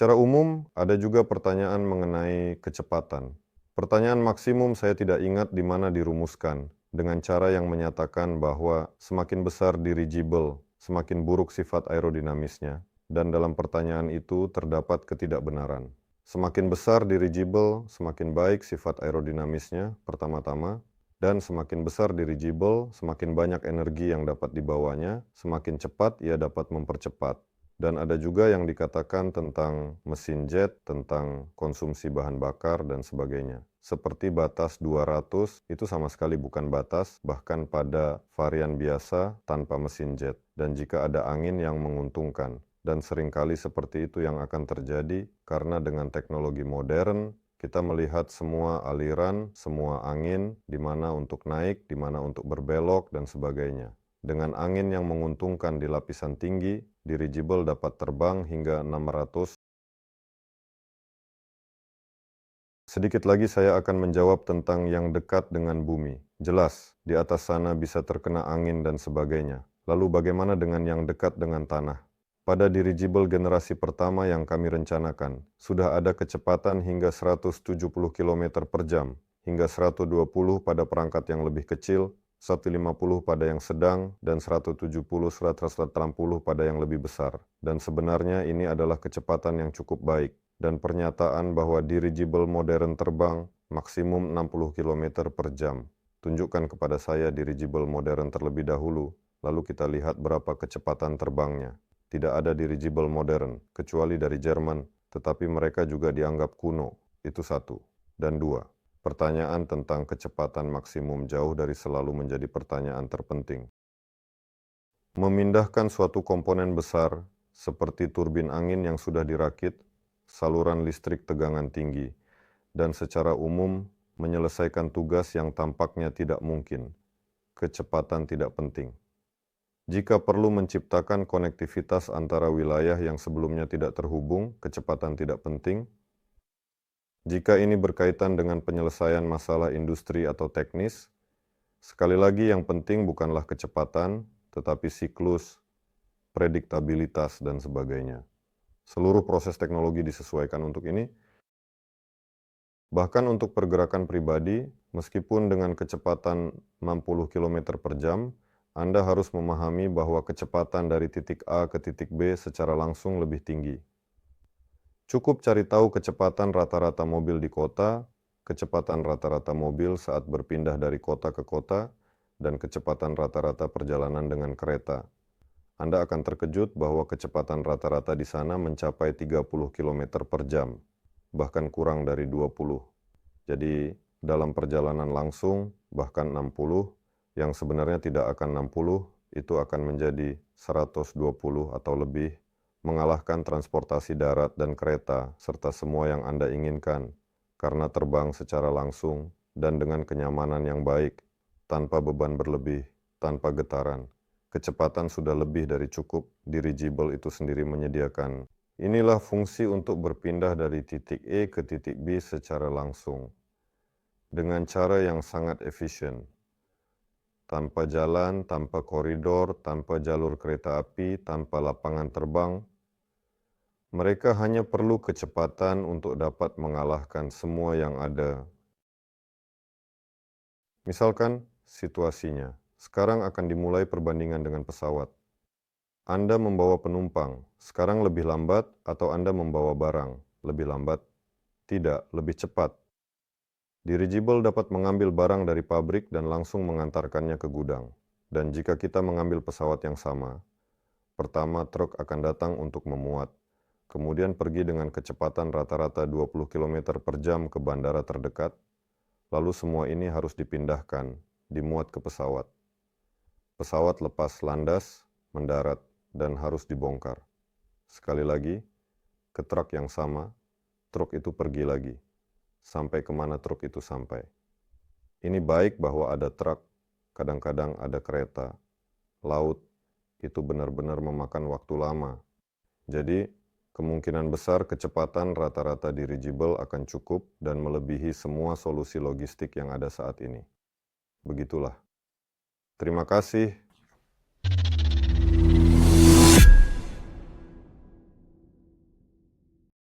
Secara umum, ada juga pertanyaan mengenai kecepatan. Pertanyaan maksimum saya tidak ingat di mana dirumuskan, dengan cara yang menyatakan bahwa semakin besar dirigible, semakin buruk sifat aerodinamisnya, dan dalam pertanyaan itu terdapat ketidakbenaran. Semakin besar dirigible, semakin baik sifat aerodinamisnya, pertama-tama, dan semakin besar dirigible, semakin banyak energi yang dapat dibawanya, semakin cepat ia dapat mempercepat. Dan ada juga yang dikatakan tentang mesin jet, tentang konsumsi bahan bakar, dan sebagainya. Seperti batas 200, itu sama sekali bukan batas, bahkan pada varian biasa tanpa mesin jet. Dan jika ada angin yang menguntungkan, dan seringkali seperti itu yang akan terjadi, karena dengan teknologi modern, kita melihat semua aliran, semua angin, di mana untuk naik, di mana untuk berbelok, dan sebagainya. Dengan angin yang menguntungkan di lapisan tinggi, dirigible dapat terbang hingga 600. Sedikit lagi saya akan menjawab tentang yang dekat dengan bumi. Jelas, di atas sana bisa terkena angin dan sebagainya. Lalu bagaimana dengan yang dekat dengan tanah? Pada dirigible generasi pertama yang kami rencanakan, sudah ada kecepatan hingga 170 km per jam, hingga 120 pada perangkat yang lebih kecil, 150 pada yang sedang, dan 170-180 pada yang lebih besar. Dan sebenarnya ini adalah kecepatan yang cukup baik. Dan pernyataan bahwa dirigible modern terbang maksimum 60 km per jam. Tunjukkan kepada saya dirigible modern terlebih dahulu, lalu kita lihat berapa kecepatan terbangnya. Tidak ada dirigible modern, kecuali dari Jerman, tetapi mereka juga dianggap kuno. Itu satu. Dan dua. Pertanyaan tentang kecepatan maksimum jauh dari selalu menjadi pertanyaan terpenting. Memindahkan suatu komponen besar, seperti turbin angin yang sudah dirakit, saluran listrik tegangan tinggi, dan secara umum menyelesaikan tugas yang tampaknya tidak mungkin. Kecepatan tidak penting. Jika perlu menciptakan konektivitas antara wilayah yang sebelumnya tidak terhubung, kecepatan tidak penting. Jika ini berkaitan dengan penyelesaian masalah industri atau teknis, sekali lagi yang penting bukanlah kecepatan, tetapi siklus, prediktabilitas, dan sebagainya. Seluruh proses teknologi disesuaikan untuk ini. Bahkan untuk pergerakan pribadi, meskipun dengan kecepatan 60 km per jam, Anda harus memahami bahwa kecepatan dari titik A ke titik B secara langsung lebih tinggi. Cukup cari tahu kecepatan rata-rata mobil di kota, kecepatan rata-rata mobil saat berpindah dari kota ke kota, dan kecepatan rata-rata perjalanan dengan kereta. Anda akan terkejut bahwa kecepatan rata-rata di sana mencapai 30 km per jam, bahkan kurang dari 20. Jadi, dalam perjalanan langsung, bahkan 60, yang sebenarnya tidak akan 60, itu akan menjadi 120 atau lebih, mengalahkan transportasi darat dan kereta, serta semua yang Anda inginkan, karena terbang secara langsung dan dengan kenyamanan yang baik, tanpa beban berlebih, tanpa getaran. Kecepatan sudah lebih dari cukup, dirigible itu sendiri menyediakan. Inilah fungsi untuk berpindah dari titik E ke titik B secara langsung, dengan cara yang sangat efisien. Tanpa jalan, tanpa koridor, tanpa jalur kereta api, tanpa lapangan terbang, mereka hanya perlu kecepatan untuk dapat mengalahkan semua yang ada. Misalkan, situasinya, sekarang akan dimulai perbandingan dengan pesawat. Anda membawa penumpang, sekarang lebih lambat atau Anda membawa barang, lebih lambat? Tidak, lebih cepat. Dirigible dapat mengambil barang dari pabrik dan langsung mengantarkannya ke gudang. Dan jika kita mengambil pesawat yang sama, pertama truk akan datang untuk memuat, kemudian pergi dengan kecepatan rata-rata 20 km per jam ke bandara terdekat, lalu semua ini harus dipindahkan, dimuat ke pesawat. Pesawat lepas landas, mendarat, dan harus dibongkar. Sekali lagi, ke truk yang sama, truk itu pergi lagi, sampai kemana truk itu sampai. Ini baik bahwa ada truk, kadang-kadang ada kereta, laut, itu benar-benar memakan waktu lama. Jadi, kemungkinan besar kecepatan rata-rata dirigible akan cukup dan melebihi semua solusi logistik yang ada saat ini. Begitulah. Terima kasih.